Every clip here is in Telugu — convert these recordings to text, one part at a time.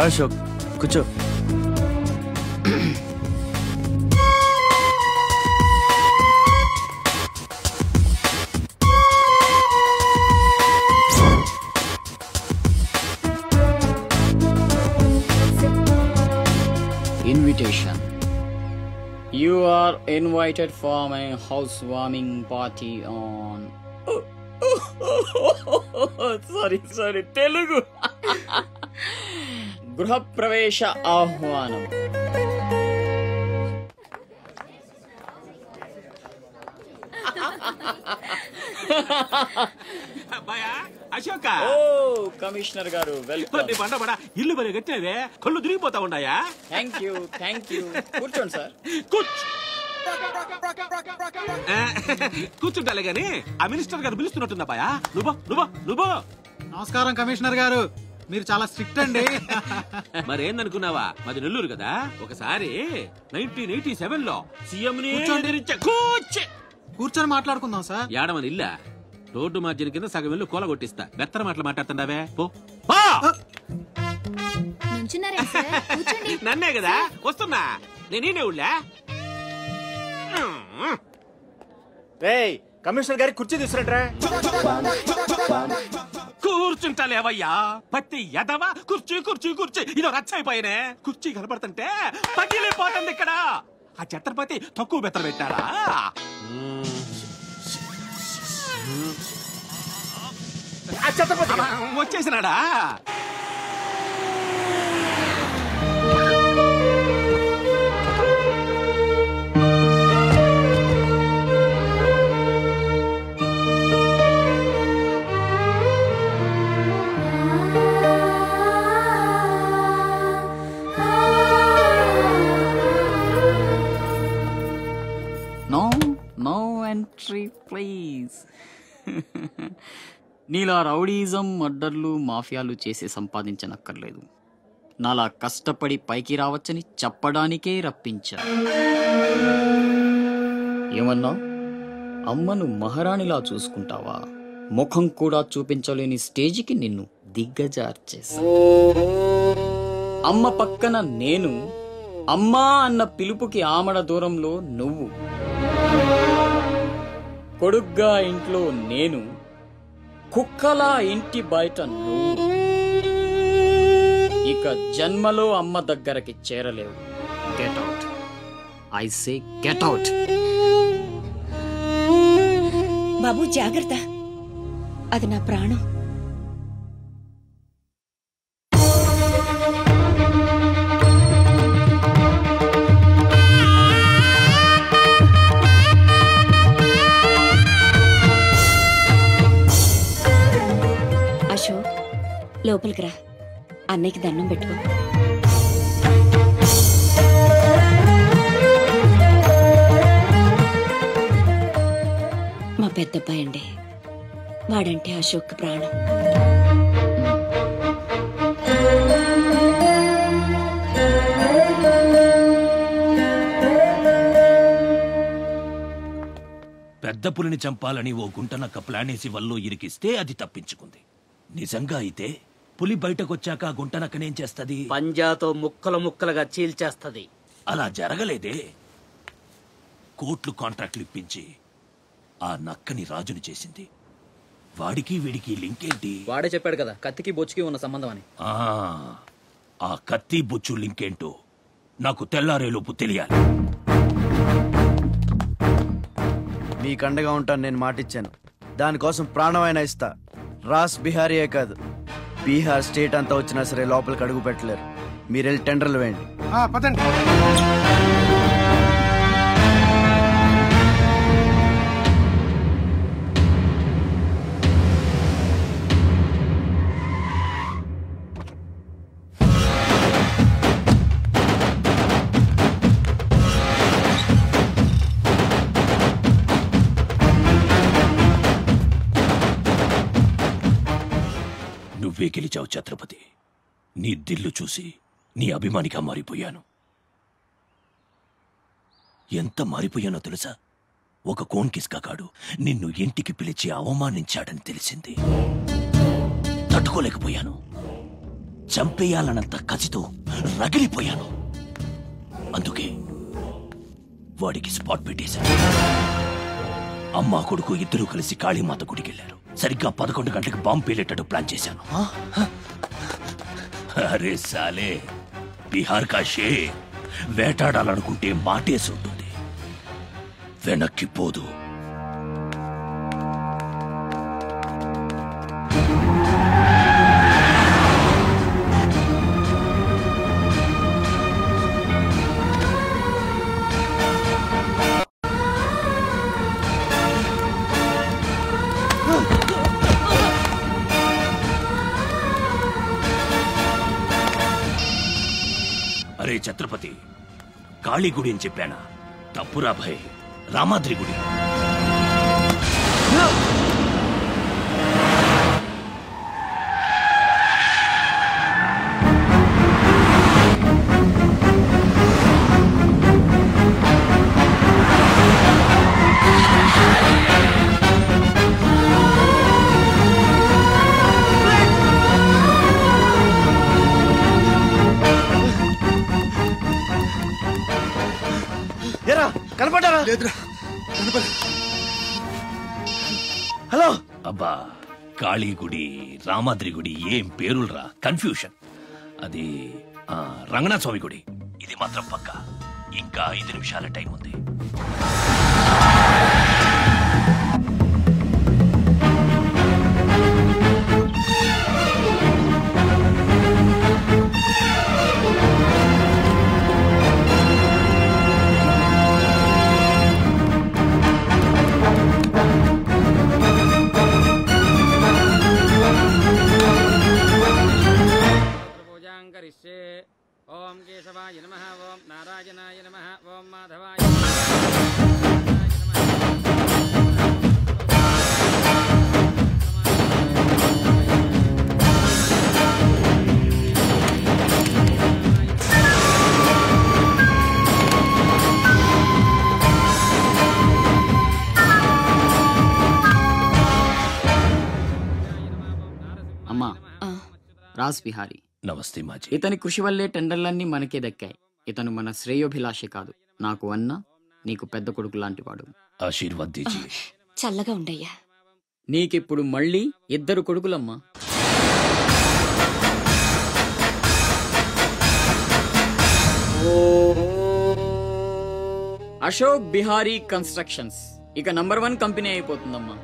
అశోక్ కూర్చో. Invitation. You are invited for my housewarming party on... sorry, Telugu. గృహప్రవేశ ఆహ్వానం. అశోక కమిషనర్ గారు వెల్కమ్. ఇల్లు బలి కట్టినవే కళ్ళు తిరిగిపోతా ఉన్నాయా? థ్యాంక్ యూ కూర్చోండి సార్. కూర్చుంటాలే గాని ఆ మినిస్టర్ గారు పిలుస్తున్నట్టుందా బాయా? నువ్వు నమస్కారం కమిషనర్ గారు, మీరు చాలా స్ట్రిక్ట్ అండి. మరేందనుకున్నావా, మాది నెల్లూరు కదా. ఒకసారి 1987 లో సీఎం కూర్చొని మాట్లాడుకుందాం సార్. ఏడమని ఇల్లా రోడ్డు మార్జిన్ కింద సగం ఇల్లు కూల కొట్టిస్తా. బెత్తర మాటలు మాట్లాడుతుండవే పో. నన్నే కదా వస్తున్నా, నేనే ఊళ్ళా. కమిషనర్ గారి కుర్చీ తీసుకురంట్రా. కూర్చుంటాలేవయ్యా పత్తి ఎదవా. కుర్చీ ఇదో రచ్చైపోయినే. కుర్చీ కనపడుతుంటే పగిలిపోతుంది ఇక్కడ. ఆ ఛత్రపతి తక్కువ బెత్తర పెట్టారా? వచ్చేసినాడా? No entry please. నీలా రౌడీజం, మర్డర్లు, మాఫియాలు చేసి సంపాదించనక్కర్లేదు. నాలా కష్టపడి పైకి రావచ్చని చెప్పడానికే రప్పించా. ఏమన్నా అమ్మను మహారాణిలా చూసుకుంటావా? ముఖం కూడా చూపించలేని స్టేజికి నిన్ను దిగ్గజార్చేసా. అమ్మ పక్కన నేను, అమ్మా అన్న పిలుపుకి ఆమడ దూరంలో నువ్వు. కొడుగ్గా ఇంట్లో నేను, కుక్కలా ఇంటి బయట నువ్వు. ఇక జన్మలో అమ్మ దగ్గరకి చేరలేవు. Get out, I say get out. బాబు జాగ్రత్త, అది నా ప్రాణం. అశోక్, లోపలికి రా, అన్నయ్యకి దండం పెట్టుకో. మా పెద్దబ్బాయి అండి, వాడంటే అశోక్ ప్రాణం. పెద్ద పులిని చంపాలని ఓ గుంటనక్క ప్లానేసి వల్లో ఇరికిస్తే అది తప్పించుకుంది. నిజంగా అయితే పులి బయటకొచ్చాక గుంటనక్కనేం చేస్తది? పంజాతో ముక్కలుగా చీల్చేస్తది. అలా జరగలేదే. కోట్లు కాంట్రాక్ట్లు ఇప్పించి ఆ నక్కని రాజుని చేసింది. వాడికి వీడికి లింక్ ఏంటి? వాడే చెప్పాడు కదా కత్తికి బొచ్చుకి ఉన్న సంబంధం అని. ఆ కత్తి బొచ్చు లింక్ ఏంటో నాకు తెల్లారేలోపు తెలియాలి. మీకు అండగా ఉంటాను, నేను మాటిచ్చాను. దానికోసం ప్రాణమైనా ఇస్తా. రాస్ బిహారీయే కాదు, బీహార్ స్టేట్ అంతా వచ్చినా సరే లోపలికి అడుగు పెట్టలేరు. మీరు వెళ్ళి టెండర్లు వేయండి. పదండి. నువ్వే గెలిచావు ఛత్రపతి. నీ దిల్లు చూసి నీ అభిమానిగా మారిపోయాను. ఎంత మారిపోయానో తెలుసా? ఒక కోన్ కిస్కాగాడు నిన్ను ఇంటికి పిలిచి అవమానించాడని తెలిసింది. తట్టుకోలేకపోయాను. చంపేయాలన్నంత కసితో రగిలిపోయాను. అందుకే వాడికి స్పాట్ పెట్టేశాను. అమ్మా కొడుకు ఇద్దరూ కలిసి కాళీమాత గుడికెళ్లారు. సరిగ్గా 11 గంటలకు బాంబు పేలేటట్టు ప్లాన్ చేశాను. అరే సాలే, బీహార్ కా షేర్ వేటాడాలనుకుంటే మాటేసి ఉంటుంది, వెనక్కి పోదు. అరే ఛత్రపతి, కాళీ గుడి అని చెప్పానా? తప్పురా భయ్, రామాద్రి గుడి. కనపడ్డారా? హలో. అబ్బా, కాళీ గుడి, రామాద్రి గుడి ఏం పేరులరా, కన్ఫ్యూషన్. అది రంగనాథ స్వామి గుడి. ఇది మాత్రం పక్కా. ఇంకా 5 నిమిషాల టైం ఉంది. ఓం కేశవాయ నమః, ఓం నారాయణాయ నమః, ఓం మాధవాయ అమ్మా. రాస్ బిహారీ. నమస్తే మాజీ. ఇతని కృషి వల్లే టెండర్లన్నీ మనకే దక్కాయి. ఇతను మన శ్రేయోభిలాషే కాదు, నాకు అన్న, నీకు పెద్ద కొడుకు లాంటివాడు. ఆశీర్వాద్ దీజీ. చల్లగా ఉండయ్యా. నీకిప్పుడు మళ్ళీ 2 కొడుకులమ్మా. అశోక్ బిహారీ కన్స్ట్రక్షన్స్ ఇక నంబర్ 1 కంపెనీ అయిపోతుందమ్మా.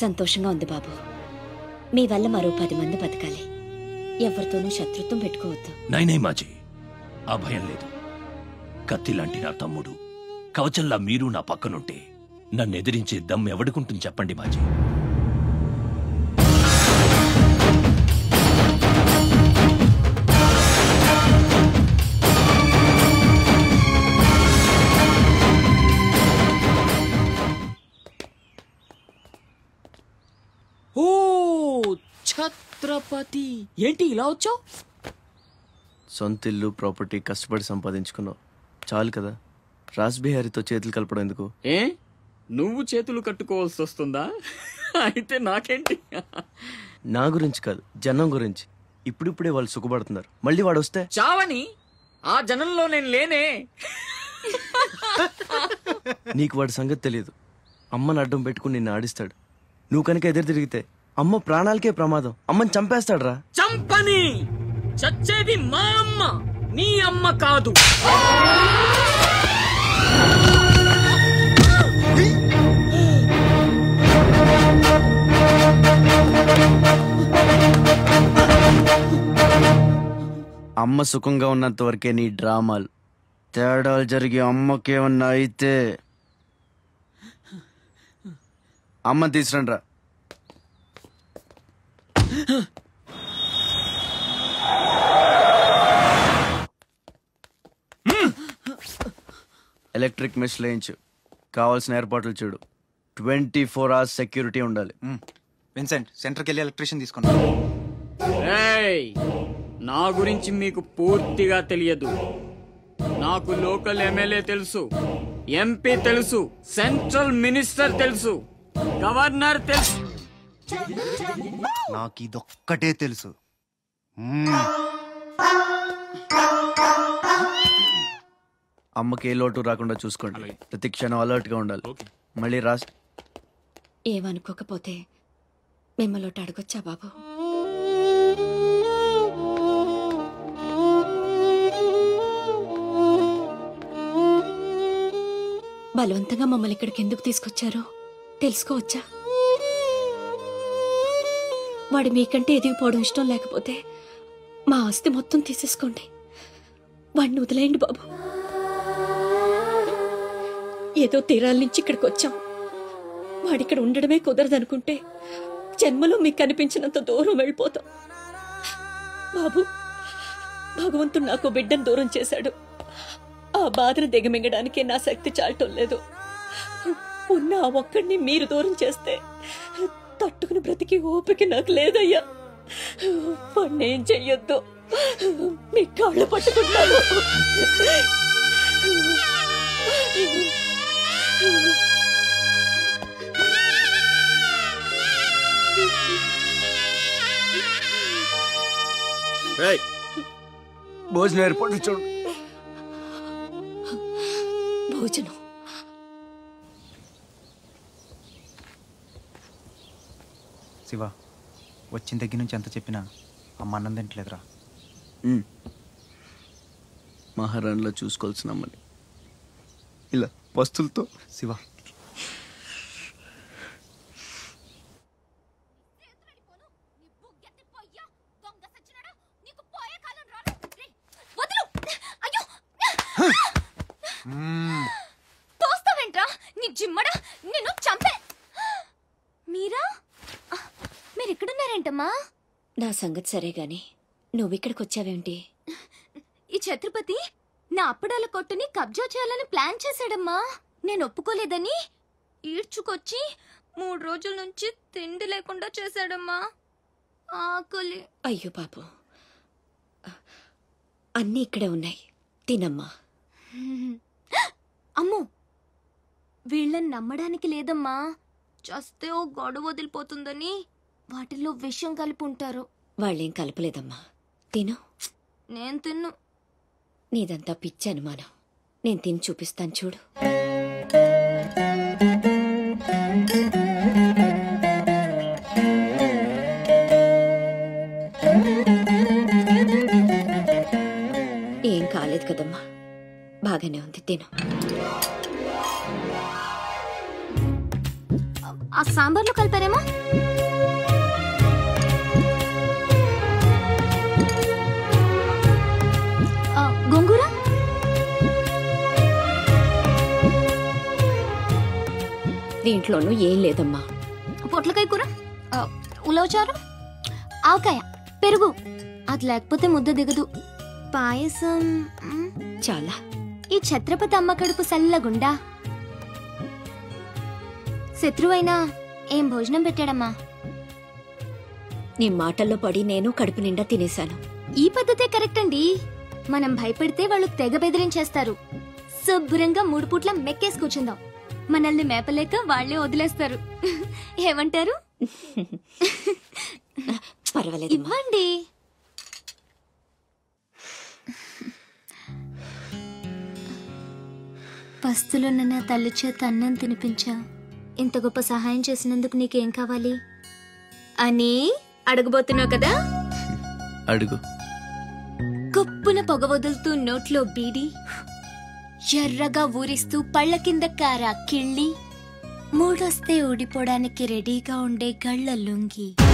సంతోషంగా ఉంది బాబు. మీ వల్ల మరో 10 మంది బతకాలి. ఎవరితోనూ శత్రుత్వం పెట్టుకోవద్దు. నైనే మాజీ, ఆ భయం లేదు. కత్తి లాంటి నా తమ్ముడు, కవచంలా మీరు నా పక్కనుంటే నన్ను ఎదిరించే దమ్ ఎవడుకుంటుంది చెప్పండి మాజీ. ఓ ఛత్రపతి, ఏంటి ఇలా వచ్చావు? సొంత ఇల్లు, ప్రాపర్టీ కష్టపడి సంపాదించుకున్నావు, చాలు కదా. రాస్ బిహారీతో చేతులు కలపడం ఎందుకు? ఏ, నువ్వు చేతులు కట్టుకోవాల్సి వస్తుందా? అయితే నాకేంటి? నా గురించి కాదు, జనం గురించి. ఇప్పుడిప్పుడే వాళ్ళు సుఖపడుతున్నారు, మళ్ళీ వాడు వస్తే చావని. ఆ జనంలో నేను లేనే. నీకు వాడి సంగతి తెలియదు. అమ్మని అడ్డం పెట్టుకుని నిన్ను ఆడిస్తాడు. నువ్వు కనుక ఎదురు తిరిగితే అమ్మ ప్రాణాలకే ప్రమాదం. అమ్మని చంపేస్తాడ్రా. చంపని. చచ్చేది మా అమ్మ, నీ అమ్మ కాదు. అమ్మ సుఖంగా ఉన్నంత వరకే నీ డ్రామాలు. తేడాలు జరిగి అమ్మకేమన్నా అయితే అమ్మని తీసురండ్రా. Electric mesh లేయించు. కావాల్సిన ఏర్పాట్లు చూడు. 24 hours సెక్యూరిటీ ఉండాలి. విన్సెంట్, సెంటర్కి వెళ్ళి ఎలక్ట్రీషియన్ తీసుకున్నా. నా గురించి మీకు పూర్తిగా తెలియదు. నాకు లోకల్ ఎమ్మెల్యే తెలుసు, ఎంపీ తెలుసు, సెంట్రల్ మినిస్టర్ తెలుసు, గవర్నర్ తెలుసు. నాకు ఇదొక్కటే తెలుసు. అమ్మకి ఏ లోటు రాకుండా చూసుకోండి. ప్రతి క్షణం అలర్ట్ గా ఉండాలి. మళ్ళీ రాస్ ఏమనుకోకపోతే మిమ్మల్ని ఒకటి అడగొచ్చా బాబు? బలవంతంగా మమ్మల్ని ఇక్కడికి ఎందుకు తీసుకొచ్చారో తెలుసుకోవచ్చా? వాడు మీకంటే ఎదిగిపోవడం ఇష్టం లేకపోతే మా ఆస్తి మొత్తం తీసేసుకోండి. వాడిని వదిలేయండి బాబు. ఏదో తీరాల నుంచి ఇక్కడికి వచ్చాం. వాడిక్కడ ఉండడమే కుదరదనుకుంటే జన్మలో మీకు కనిపించినంత దూరం వెళ్ళిపోతాం. బాబు, భగవంతుడు నాకు బిడ్డను దూరం చేశాడు. ఆ బాధను దిగమింగడానికే నా శక్తి చాలటం లేదు. ఉన్న ఆ ఒక్కడిని మీరు దూరం చేస్తే తట్టుకుని బ్రతికి ఓపిక నాకు లేదయ్యా. వాణ్ణేం చెయ్యొద్దు, మీ కాళ్ళు పట్టుకుంటాను. భోజనం ఏర్పాటు చూడు. భోజనం శివ, వచ్చిన దగ్గర నుంచి ఎంత చెప్పినా అమ్మ అన్నం తింటలేదురా. మహారాణిలో చూసుకోవాల్సిన అమ్మని ఇలా వస్తువులతో. శివ, తోస్తావేంట్రా నీ జిమ్మడా, నిన్ను చంపే. మీరా, మీరెక్కడున్నారేంటమ్మా? నా సంగతి సరే గాని నువ్విక్కడికి వచ్చావేంటి? ఈ ఛత్రపతి నా అప్పడాల కొట్టుని కబ్జా చేయాలని ప్లాన్ చేశాడమ్మా. నేను ఒప్పుకోలేదని ఈడ్చుకొచ్చి 3 రోజుల నుంచి తిండి లేకుండా చేశాడమ్మా. ఆకలి. అయ్యో పాపం, అన్నీ ఇక్కడే ఉన్నాయి, తినమ్మా. అమ్మో, వీళ్ళని నమ్మడానికి లేదమ్మా. చస్తే ఓ గొడవ వదిలిపోతుందని వాటిల్లో విషం కలిపి ఉంటారు. వాళ్ళేం కలపలేదమ్మా, తిను. నేను తిన్ను. నీదంతా పిచ్చి అనుమానం. నేను తిని చూపిస్తాను చూడు. ఏం కాలేదు కదమ్మా, బాగానే ఉంది, తిను. ఆ సాంబార్లో కలిపారేమో. గోంగూర, దీంట్లోనూ ఏం లేదమ్మా. పొట్లకాయ కూర, ఉలవచారు, ఆవకాయ, పెరుగు. అది లేకపోతే ముద్ద దిగదు. పాయసం చాలా. ఈ ఛత్రపతి అమ్మ కడుపు సల్లగుండా. శత్రువైనా ఏం భోజనం పెట్టాడమ్మా? నీ మాటల్లో పడి నేను కడుపు నిండా తినేశాను. ఈ పద్ధతే కరెక్ట్ అండి. మనం భయపెడితే వాళ్ళు తెగ బెదిరించేస్తారు. శుభ్రంగా 3 పూట్ల మెక్కేసి కూర్చుందాం. మనల్ని మేపలేక వాళ్లే వదిలేస్తారు. ఏమంటారు? పర్వాలేదు, ఇవ్వండి. పస్తులున్న నా తల్లి చేత అన్నం తినిపించా. ఇంత గొప్ప సహాయం చేసినందుకు నీకేం కావాలి అని అడగబోతున్నావు కదా? అడుగు. గొప్పున పొగ వదులుతూ నోట్లో బీడి, ఎర్రగా ఊరిస్తూ పళ్ళ కింద కారా కిళ్ళి, మూడొస్తే ఊడిపోవడానికి రెడీగా ఉండే గళ్ళ లుంగి.